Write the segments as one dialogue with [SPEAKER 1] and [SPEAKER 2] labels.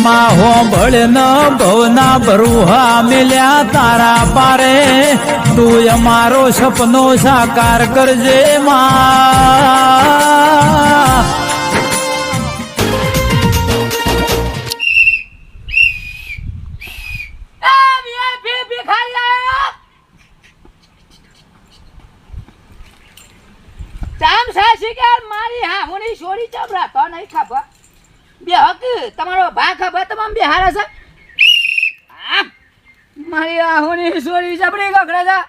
[SPEAKER 1] માં હોંભળ ન ભવના ભરુહા મિલ્યા તારા પારે તું અમારો સપનો સાકાર કરજે માં.
[SPEAKER 2] ચામ સાસી કે મારી હામુની છોડી ચબરા તો નહીં ખબર બે હક તમારો ભા ખબર તમામ બે હારા છે મારી હામુની છોડી ચબડી ગગડા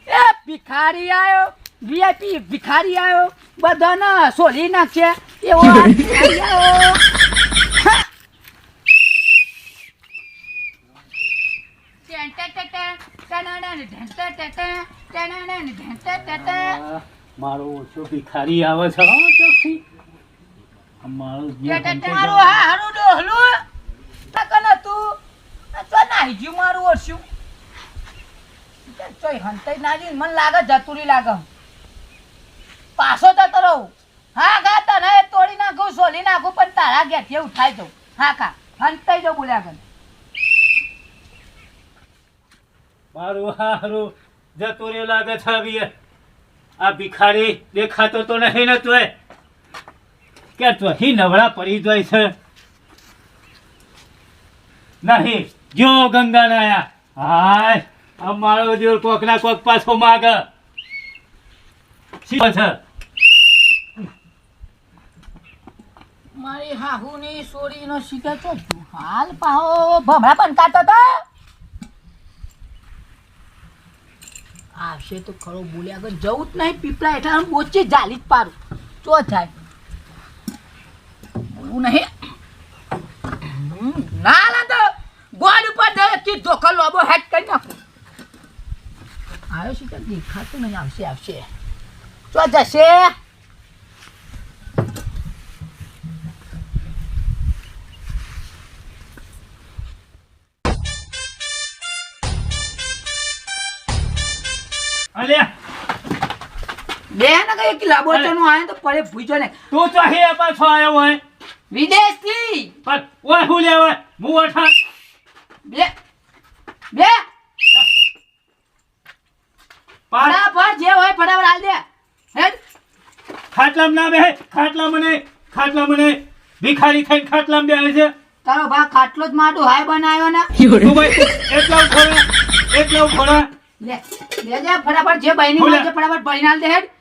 [SPEAKER 2] છે એ ભિખારી આયો વીઆઈપી ભિખારી આયો બધાને સોલી નાખશે એવો ભિખારી આયો
[SPEAKER 3] મારો ઓછો ભિખારી આવે છે હો ચોખ્ખી મારો
[SPEAKER 2] મારું હારું ડોહલું તકન તું તો નાહી ગયું મારું ઓછું ચોય હંતાઈ નાજી મને લાગે જતુરી લાગે પાછો જતો રહું હા ગા તને તોડી નાખું સોલી નાખું પણ તારા ઘેરથી ઉઠાઈ દઉં હા કા હંતાઈ દઉં બોલ્યા કર
[SPEAKER 3] મારું હારું જતું રહ્યું લાગે છે હવે આ ભિખારી દેખાતો તો નહીં ને તોય કે તો હી નવરા પડી જાય છે નહીં જો ગંગા નાયા હાય અમારો દેવ કોક ના કોક પાછો માગ છે
[SPEAKER 2] મારી હાહુની સોરીનો શિકાર તો હાલ પાહો ભમરા પણ કાતો તો આવશે તો ખરો બોલ્યા આગળ જવું જ નહીં પીપળા હેઠળ આમ બોચી જાલી જ પારું ચો થાય બોલવું નહીં ના ના તો ગોળ ઉપર કી ધોખા લોબો હેડ કરી નાખું આવ્યો છે કે દેખાતું નહીં આવશે આવશે ચો જશે
[SPEAKER 3] અલ્યા
[SPEAKER 2] બે ને કઈ એક લાબોચો નું આયો તો પડે ભૂજો ને
[SPEAKER 3] તું તો હે પાછો આવ્યો હોય
[SPEAKER 2] વિદેશ થી
[SPEAKER 3] પણ ઓય હું લેવા હું અઠા
[SPEAKER 2] બે બે ફટાફટ જે હોય ફટાફટ હાલ દે હેડ
[SPEAKER 3] ખાટલામાં ના બેહે ખાટલા મને ભિખારી થઈને ખાટલામાં બેહે છે
[SPEAKER 2] તારો ભા ખાટલો જ માટું હાય બનાવ્યો ને
[SPEAKER 3] તું ભાઈ એટલા ઉખોડા
[SPEAKER 2] લે જા ફટાફટ જે બહેની હોય છે ફટાફટ બહેની હાલ દે હેડ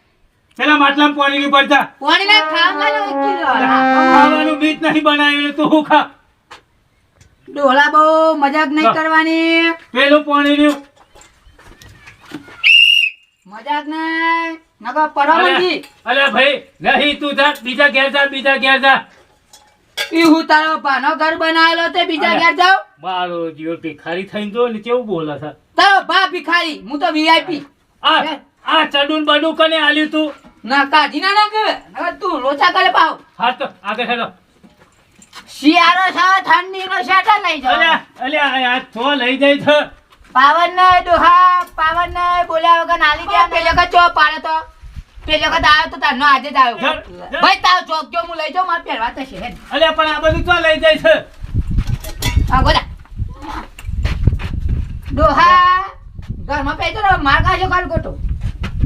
[SPEAKER 3] પેલા માટલામાં પાણી નહીં પડતા
[SPEAKER 2] કોણી ને ખાવાનું કિલો
[SPEAKER 3] ખાવાનું બીજ નહીં બનાવ્યું તું હું ખા
[SPEAKER 2] ડોલા બહુ મજાક નહીં કરવાની
[SPEAKER 3] પેલું પાણી રહ્યું
[SPEAKER 2] મજાક નહીં નકો પરવાનગી
[SPEAKER 3] અલે ભાઈ નહીં તું જા બીજા ઘેર જા
[SPEAKER 2] ઈ હું તારો ભાનો ઘર બનાવેલો તે બીજા ઘેર જાવ
[SPEAKER 3] મારો જીવ ભિખારી થઈને જો ને કેવું બોલે છે
[SPEAKER 2] તારો ભા ભિખારી હું તો વીઆઈપી
[SPEAKER 3] આ ચડુન બડું કને આલ્યું તું
[SPEAKER 2] ના કાઢી ના નાખ હવે તું લોચા કરે પાવ
[SPEAKER 3] હા તો આગળ હેલો
[SPEAKER 2] શિયાળો છે ઠંડીનો શેટા લઈ જાવ
[SPEAKER 3] અલ્યા આ તો લઈ જાય છે
[SPEAKER 2] પાવન ને ડોહા પાવન ને બોલ્યા વગર નાલી ગયા પેલો કે ચો પાડે તો પેલો કે દાવ તો તારનો આજે જ આવ્યો ભાઈ તાવ ચોક જો હું લઈ જાઉં મારે પહેરવા તો છે
[SPEAKER 3] અલ્યા પણ આ બધું તો લઈ જાય છે
[SPEAKER 2] હા બોલા ડોહા ઘરમાં પેજો ને માર કાજો કાલ ગોટો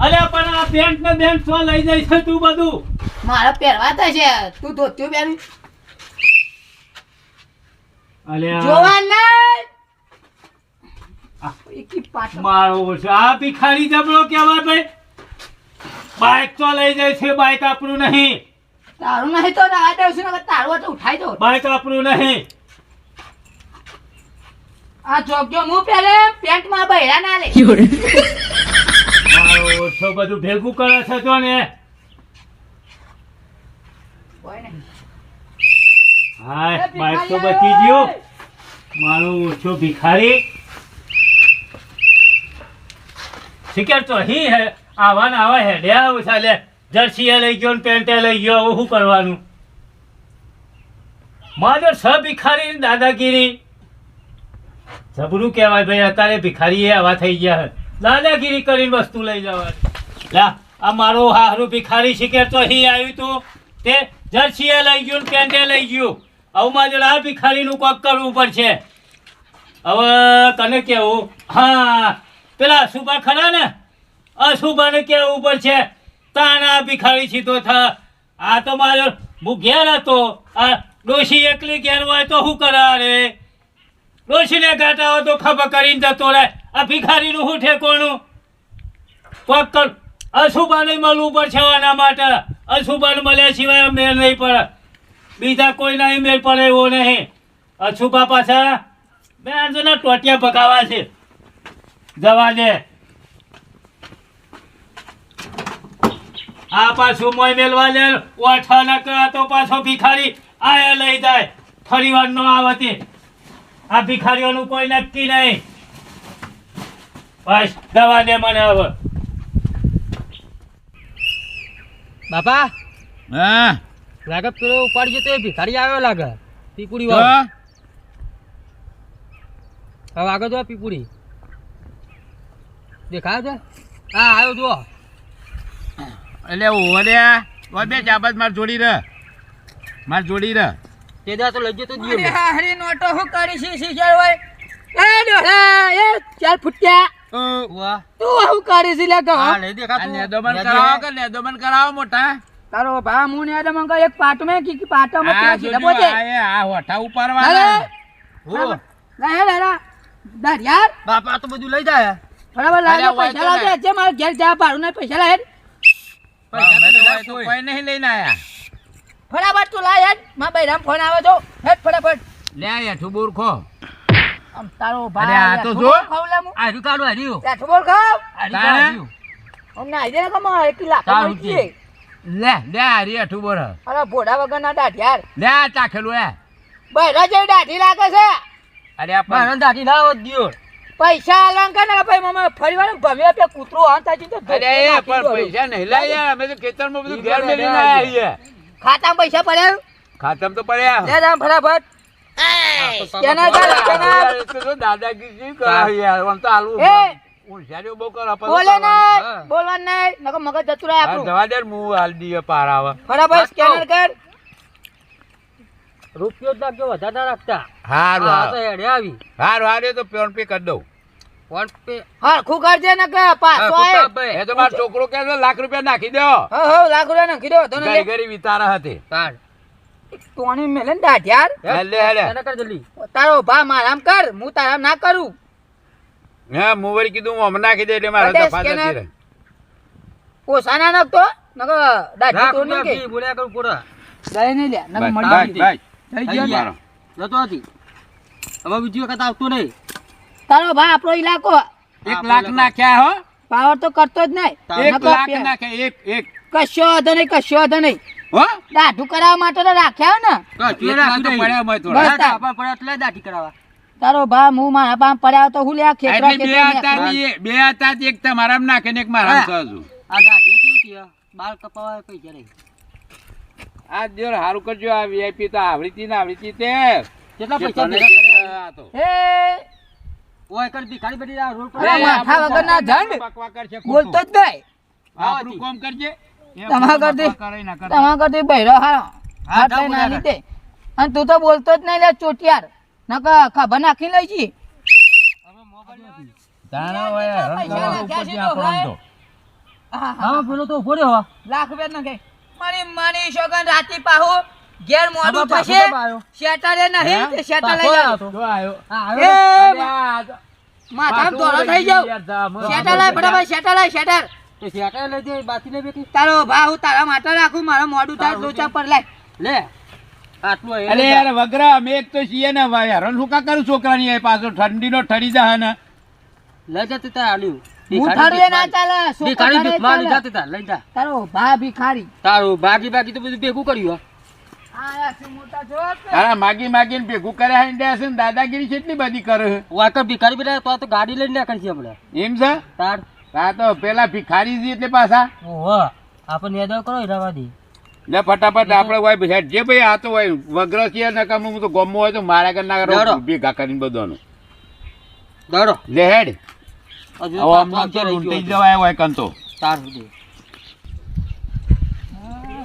[SPEAKER 3] અલ્યા પણ આ પેન્ટ ને બેન્ટ તો લઈ જાય છે તું બધું
[SPEAKER 2] મારે પહેરવા તો છે તું ધોત્યું પહેરી
[SPEAKER 3] અલ્યા
[SPEAKER 2] જોવા નહીં એકી પાટ
[SPEAKER 3] મારો છે આ ભિખારી જબરો કહેવાય ભાઈ બાઈક તો લઈ જાય છે બાઈક આપણું નહીં
[SPEAKER 2] તારું નહીં તો ના દઉં છું ને તારું તો ઉઠાઈ દો
[SPEAKER 3] બાઈક આપણું નહીં
[SPEAKER 2] આ જોગ્યો હું પહેરે પેન્ટ માં બહેરા ના લે
[SPEAKER 3] મારો ઓછો બધું ભેગું કરે છે તો ને
[SPEAKER 2] કોઈ નહીં
[SPEAKER 3] હાય બાઈક તો બચી ગયો મારો ઓછો ભિખારી શિકાર તો હી હે આવા ને આવા હેડ્યા ઓછા લે જર્સી લઈ ગયો ને પેન્ટે લઈ ગયો હવે શું કરવાનું મારો સ ભિખારી દાદાગીરી જબરું કહેવાય ભાઈ અત્યારે ભિખારી આવા થઈ ગયા હે દાદાગીરી કરીને વસ્તુ લઈ જવાની લા આ મારો હારું ભિખારી શિકાર તો હી આવ્યું તું તે જર્સી લઈ ગયું ને પેન્ટે લઈ ગયું આવું જોડે આ ભિખારીનું કોક કરવું પડશે. હવે તને કેવું, હા પેલા અશુભા ખરા ને, અશુભાને કેવું પડશે. તાના ભિખારી સીધો થા. આ તો મારો હું ઘેર હતો, આ ડોશી એકલી ઘેર હોય તો શું કરે રે? ડોશીને ગાતા હોય તો ખબર કરીને જતો રહે. આ ભિખારીનું શું ઠેકોણું? કોક કર. અશુભાને મળવું પડશે આના માટે. અશુભાને મળ્યા સિવાય મેળ નહીં પડે. બીજા કોઈ નહીં મેળ પડે એવો નહીં. અશુભા પાછા બે આજના ટોટિયા પકાવા છે. જવા દે. આ પાછું મોય મેલવા લે ઓઠા ન કરા તો પાછો ભિખારી આયા લઈ જાય. ફરી વાર નો આવતી. આ ભિખારીઓનું કોઈ નક્કી નહીં. બસ દવા દે મને હવે.
[SPEAKER 4] બાપા
[SPEAKER 5] હા
[SPEAKER 4] લાગે પેલો ઉપાડી જતો એ ભિખારી આવ્યો લાગે. પીપુડી વાળો. હવે આગળ જો પીપુડી દેખાય છે. હા આવ્યો જુઓ.
[SPEAKER 5] એટલે ઓરે બે જાબત માર જોડી રહે, માર જોડી રહે.
[SPEAKER 4] તે દા તો લઈ જતો દિયો
[SPEAKER 2] અરે હારી નોટો હું કરી છે શીશર હોય એ ડોહા એ ચાલ ફૂટ્યા
[SPEAKER 4] વાહ
[SPEAKER 2] તું હું કરી છે લે તો
[SPEAKER 4] હા નહીં દેખાતું.
[SPEAKER 5] નેદોમન કરાવો કે નેદોમન કરાવો મોટા.
[SPEAKER 2] તારો ભા હું ને આદમ અંકલ એક પાટ મે કી પાટામાં
[SPEAKER 5] આ
[SPEAKER 2] તું
[SPEAKER 5] જોજો,
[SPEAKER 2] બોજે
[SPEAKER 5] આ હોઠા ઉપાડવાના.
[SPEAKER 4] હો
[SPEAKER 2] લા હેડા દાર યાર
[SPEAKER 4] બાપા તો બધું લઈ જાય.
[SPEAKER 2] બરાબર
[SPEAKER 5] અરે
[SPEAKER 2] લાગે
[SPEAKER 5] હોય
[SPEAKER 2] પૈસા
[SPEAKER 5] તો
[SPEAKER 2] લાગે
[SPEAKER 5] ને.
[SPEAKER 2] જે મારે ઘેર જા પાડું ને પૈસા લા હેડ
[SPEAKER 5] અમે તો હોય તો કોઈ નહીં લઈને આયા.
[SPEAKER 2] ફટાફટ તું લા હેડ માં બૈરામ ફોન આવે તો હેડ ફટાફટ
[SPEAKER 5] લે આ હેઠું બૂરખો.
[SPEAKER 2] આમ તારો
[SPEAKER 5] અરે
[SPEAKER 2] ભા
[SPEAKER 5] આ તો જો.
[SPEAKER 2] ખાવલા મુ
[SPEAKER 4] આ કાઢો હર્યું.
[SPEAKER 2] હેઠું બોલ ખાવ
[SPEAKER 5] તાણે?
[SPEAKER 2] અમને આઈ દે કમા 1 લાખ
[SPEAKER 4] ચાલ
[SPEAKER 2] મળી જઈએ.
[SPEAKER 5] લે આ રી હેઠું બોર.
[SPEAKER 2] અરે ભોડા વગરના દાઢ યાર
[SPEAKER 5] લે આ ચાખેલું હે.
[SPEAKER 2] બૈરા જેવી દાઢી લાગે છે
[SPEAKER 5] અરે આ
[SPEAKER 4] મારા દાઢી ના હોત દિયો.
[SPEAKER 2] પૈસા અલંકાર ને ભાઈ મમ્મી ફરી વાર ભમ્યા પે કૂતરો હાથ આજી તો
[SPEAKER 5] અરે એ પણ પૈસા નહીં લાયા. અમે તો ખેતરમાં બધું ઘેર મેલીને આયા છીએ.
[SPEAKER 2] ખાતામાં પૈસા પડ્યા
[SPEAKER 5] ખાતમ તો પડ્યા.
[SPEAKER 2] લે રામ ફટાફટ કેના ચાલ કેના
[SPEAKER 5] તો દાદાગીરી કરાવી યાર. આમ તો આલુ
[SPEAKER 2] એ
[SPEAKER 5] હોશિયારીઓ બહુ કરે.
[SPEAKER 2] બોલે નહીં બોલવાનું નહીં નકો મગજ જતું રહે
[SPEAKER 5] હા,
[SPEAKER 2] આપણું
[SPEAKER 5] જવા દે ને હું હાલ દીએ પાર આવે.
[SPEAKER 2] ફટાફટ સ્કેનર કર
[SPEAKER 4] રૂપિયો જ નાખજો વધારે ના રાખતા.
[SPEAKER 5] હારું
[SPEAKER 4] હા તો
[SPEAKER 5] હારું
[SPEAKER 4] હેડે આવી.
[SPEAKER 5] હારું તો ફોન પે કરી દઉં.
[SPEAKER 4] ફોન પે
[SPEAKER 2] હરખું કરજે ને કે પાછો
[SPEAKER 4] હા,
[SPEAKER 2] આય
[SPEAKER 4] ભાઈ.
[SPEAKER 5] એ તો મારો છોકરો કે છે લાખ રૂપિયા નાખી દો.
[SPEAKER 2] હો લાખ રૂપિયા નાખી દો તને
[SPEAKER 5] ઘરી ઘરી વિતારા હતી.
[SPEAKER 4] કાઢ.
[SPEAKER 2] તોણી મેલે ને દાઢ યાર
[SPEAKER 5] હેલે હેલે.
[SPEAKER 4] એને કર જલ્દી.
[SPEAKER 2] તારો ભા મારામ કર હું તારામ ના કરું
[SPEAKER 5] હા હું વળી કીધું હું હમણાં નાખી દે એટલે મારા
[SPEAKER 2] કર દે
[SPEAKER 5] દફા જતી
[SPEAKER 2] સ્કેનર.
[SPEAKER 5] રહે.
[SPEAKER 2] ઓછા ના નાખતો નકો દાઢી
[SPEAKER 4] રાખ
[SPEAKER 2] તો નહીં કે
[SPEAKER 4] રૂપિયા બોલ્યા કરું પૂરા.
[SPEAKER 2] દઈ નહીં લે નકો
[SPEAKER 5] બાય,
[SPEAKER 2] મળી
[SPEAKER 5] બાય,
[SPEAKER 2] જતી.
[SPEAKER 5] બાય.
[SPEAKER 2] થઈ
[SPEAKER 4] થઈ
[SPEAKER 2] ગયો ને?
[SPEAKER 5] મારો.
[SPEAKER 4] જતો હતી. હવે બીજી વખત આવતો નહીં.
[SPEAKER 2] તારો ભા આપણો ઇલાકો
[SPEAKER 5] 1 લાખ નાખ્યા હો.
[SPEAKER 2] પાવર તો કરતો જ નહીં
[SPEAKER 5] 1
[SPEAKER 2] નકો
[SPEAKER 5] લાખ
[SPEAKER 2] પે-
[SPEAKER 5] નાખ્યા. એક
[SPEAKER 2] કશો વાંધો નહીં કશો વાંધો નહીં
[SPEAKER 5] હો.
[SPEAKER 2] દાઢું કરાવવા માટે તો રાખ્યા ને
[SPEAKER 4] કશું
[SPEAKER 5] એક લાખ તો
[SPEAKER 4] રાખ્યું
[SPEAKER 5] પડ્યા
[SPEAKER 4] નહીં.
[SPEAKER 5] હોય થોડા.
[SPEAKER 2] બસ.
[SPEAKER 4] આપણ પડ્યા એટલે દાઢી કરાવવા.
[SPEAKER 2] તારો ભા હું મારા પામ પડ્યા તો હું લે આ ખેતરા
[SPEAKER 5] એટલે બે હતા એક તમારામાં નાખે ને એક મારામાં
[SPEAKER 4] હા.
[SPEAKER 5] સહજુ.
[SPEAKER 4] આ દાઢીઓ કેવી હતી? બાલ કપાવા પૈસા નહીં.
[SPEAKER 5] આ જો હારું કરજો. આ વીઆઈપી તો આવડીતી ને આવડીતી તે
[SPEAKER 4] કેટલા
[SPEAKER 5] જે
[SPEAKER 4] પૈસા
[SPEAKER 5] તને
[SPEAKER 4] ભેગા કર્યા?
[SPEAKER 5] કેટલા હતો.
[SPEAKER 2] એ
[SPEAKER 4] ઓય કર ભિખારી બધી આ રોડ પર
[SPEAKER 2] અરે માથા વગરના ઝંડ.
[SPEAKER 5] બકવા કરશે ખોટું.
[SPEAKER 2] બોલતો જ નહીં
[SPEAKER 5] આપણું કામ કરજે. એ
[SPEAKER 2] તમારા
[SPEAKER 5] ખોટું
[SPEAKER 2] કરતી-
[SPEAKER 5] બકવા કરે ના કરે.
[SPEAKER 2] તમારા કરતી બૈરો હા હાથ
[SPEAKER 4] ના
[SPEAKER 2] લઈને
[SPEAKER 4] બોલ્યા
[SPEAKER 2] આલી દે અને તું તો બોલતો જ નહીં લે ચોટિયાર નકર ખબર નાખી લઈ છી
[SPEAKER 5] તાણા હોય રંગ
[SPEAKER 2] પૈસા
[SPEAKER 5] કરવા
[SPEAKER 2] નાખ્યા છે
[SPEAKER 5] ઉપરથી આપણો
[SPEAKER 2] તો
[SPEAKER 5] તો.
[SPEAKER 4] હા પેલો તો ઉભો રહ્યો.
[SPEAKER 2] લાખ રૂપિયા નાખે મારી માની શોગન રાતી પાહુ ઘેર મોડું
[SPEAKER 4] આમાં પાછો
[SPEAKER 2] થશે
[SPEAKER 4] કેમ આવ્યો?
[SPEAKER 2] શેટારે નહીં તે શેટા
[SPEAKER 4] પાછો
[SPEAKER 2] લઈ
[SPEAKER 4] આવ્યો
[SPEAKER 2] જાવ
[SPEAKER 4] તો.
[SPEAKER 5] જો આયો.
[SPEAKER 4] હા
[SPEAKER 2] એ
[SPEAKER 4] આવ્યો.
[SPEAKER 5] અરે આ તો-
[SPEAKER 2] માથામાં દોડો
[SPEAKER 5] પાછું
[SPEAKER 2] થઈ જાવ
[SPEAKER 5] યાર ધામ.
[SPEAKER 2] શેટા લાય ફટાફટ શેટા લાય શેટર
[SPEAKER 4] તો શેઠાએ લઈ દે બાકીને બેઠી.
[SPEAKER 2] તારો ભા હું તારા માટે રાખું મારા મોડું થાય લોચા પર લાય
[SPEAKER 4] લે આટલો એ
[SPEAKER 5] અરે
[SPEAKER 4] લઈ
[SPEAKER 5] યાર વગરા અમે એક તો છીએ ને ભાઈ હેરાન શું કા કરું છોકરાની એ પાછો ઠંડીનો ઠરી જાય ને.
[SPEAKER 4] લે જા તે તાર આલ્યું.
[SPEAKER 2] હું ઠરવે ના ચાલે
[SPEAKER 4] ભિખારી
[SPEAKER 2] છોકરા
[SPEAKER 4] ભીખમાં
[SPEAKER 2] ચાલે.
[SPEAKER 4] લીધા તે તાર લઈ જા.
[SPEAKER 2] તારો ભા ભિખારી
[SPEAKER 4] તારું બાકી તો બધું ભેગું કર્યું હો.
[SPEAKER 2] આયા છે મોટા જોક
[SPEAKER 5] અરે માગી માગીને ભેગું કર્યા હિંડ્યા છે ને દાદાગીરી કેટલી બધી કરે છે.
[SPEAKER 4] વાકર ભિખારી બધા તો ગાડી લઈને નીકળી છે આપણે.
[SPEAKER 5] એમ છે
[SPEAKER 4] તાર
[SPEAKER 5] આ તો પેલા ભિખારી છે એટલે પાછા
[SPEAKER 4] ઓહો આપણે યાદ કરો હીરાવા દે.
[SPEAKER 5] લે ફટાફટ આપણે હોય હેડ જે ભાઈ આ તો હોય વગ્ર છે નકામ હું તો ગમો હોય તો મારા ઘર ના
[SPEAKER 4] દોડો.
[SPEAKER 5] કરો ભેગા કરીને બધાનું
[SPEAKER 4] દોડો
[SPEAKER 5] લે હેડ
[SPEAKER 4] હજુ
[SPEAKER 5] હવે આમ નામ તો લૂંટાઈ જવાય હોય કંતો.
[SPEAKER 4] તાર સુધી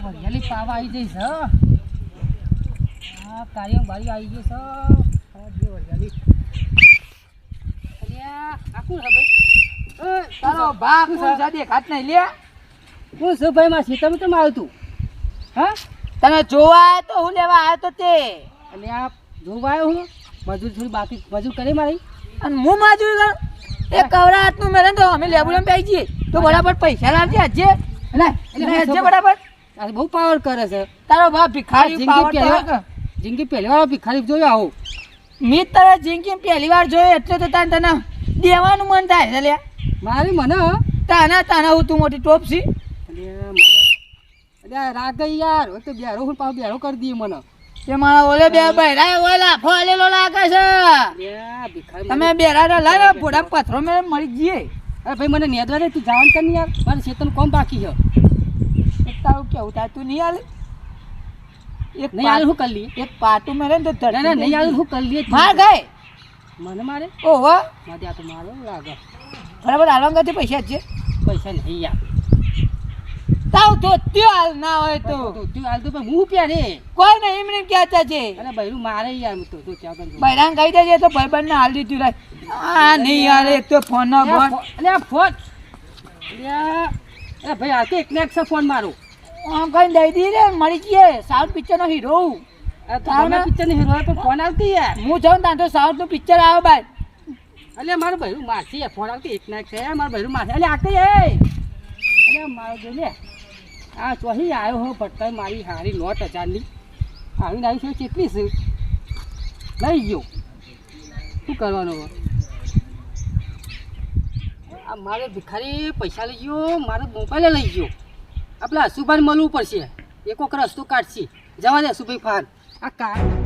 [SPEAKER 2] હરિયાળી પાવા આવી જઈશ હ
[SPEAKER 4] આ કાર્ય બારી આવી ગયો છે આ બે વરગાડી અલ્યા આ કોણ છે ભાઈ
[SPEAKER 2] તારો બાપ કોણ છે દેખાત નહીં લે
[SPEAKER 4] કોણ છે ભાઈ માં સીતમ કેમ આવ્યું તું હા
[SPEAKER 2] તને જોવા આવ્યો તો હું લેવા આવ્યો તો તે
[SPEAKER 4] અને આ જોવા આવ્યો હું મજૂર થોડી બાકી મજૂર કરી મારી
[SPEAKER 2] અને હું માજુર કર એ કવરા હાથનું મેરે તો અમે લેબુડમ પી જઈએ તો બરાબર પૈસા લાવજે આજે આજે બરાબર
[SPEAKER 4] આ બહુ પાવર કરે છે
[SPEAKER 2] તારો બાપ ભિખારી પાવર તો
[SPEAKER 4] જિંદગી પહેલી વાર ભિખારી જોયો આવું
[SPEAKER 2] મી તારા જિંદગી પહેલી વાર જોયો એટલે તો તને દેવાનું મન થાય છે લે
[SPEAKER 4] મારી મને
[SPEAKER 2] તાના હું તું મોટી ટોપ છી
[SPEAKER 4] અરે રાગ યાર હવે તો બેરો હું પાવ બેરો કરી દઈએ મને
[SPEAKER 2] તે મારા ઓલે બે બૈરા ઓલા ફોલેલો લાગે છે
[SPEAKER 4] ભિખારી
[SPEAKER 2] તમે બેરા લાવે ભોડા પથરો મે મળી જઈએ
[SPEAKER 4] અરે ભાઈ મને નેદવા દે તું જવાનું કર ને યાર મારે શેતન કોમ બાકી છે
[SPEAKER 2] એક તારું કેવું થાય તું નહીં આલે એક
[SPEAKER 4] નહીં આલે હું કરી લઈએ
[SPEAKER 2] એક પાટું મેરે ને તો
[SPEAKER 4] ના નહીં આલે હું કરી લઈએ
[SPEAKER 2] માર ગઈ
[SPEAKER 4] મને મારે
[SPEAKER 2] ઓહો
[SPEAKER 4] મારે આ તો મારો લાગે
[SPEAKER 2] બરાબર હાલવાંગાથી પૈસા છે
[SPEAKER 4] પૈસા નહીં યાર
[SPEAKER 2] તાવ તો ત્યો હાલ ના હોય તો
[SPEAKER 4] તું હાલ તો હું પ્યારે
[SPEAKER 2] કોઈ નહીં એમને કહેતા છે
[SPEAKER 4] અરે બૈરું મારે યાર હું તો ત્યાં બંધ
[SPEAKER 2] બૈરાંગ કહી દેજે તો ભાઈબંધ ને હાલ દીધું રાખ આ નહીં યાર એક તો ફોન નો ફોન
[SPEAKER 4] અરે આ ફોન અરે ભાઈ આ તો એકને એક છે ફોન મારો
[SPEAKER 2] આમ કઈ દઈ દી રે મળી જઈએ સાઉથ પિક્ચર નો હીરો
[SPEAKER 4] તમે પિક્ચર ની હીરો પણ ફોન આવતી યાર
[SPEAKER 2] હું જાઉં ત્યાં તો સાઉથ નું પિક્ચર આવે ભાઈ
[SPEAKER 4] અલે મારું બૈરું મારશે ફોન આવતી એક ના એક છે મારું બૈરું મારશે અલે આકે અલે મારો જો લે આ ચોહી આવ્યો હો ભટકાઈ મારી હારી 9,000ની આવીને આવી છે કેટલી છે લઈ ગયો શું કરવાનું હવે આ મારે ભિખારી પૈસા લઈ ગયો મારો મોબાઈલ લઈ ગયો આપણે હસુભાઈ મળવું પડશે એક વખત રસ્તો કાઢશે જવા દે હસુભાઈ ફાન આ કાર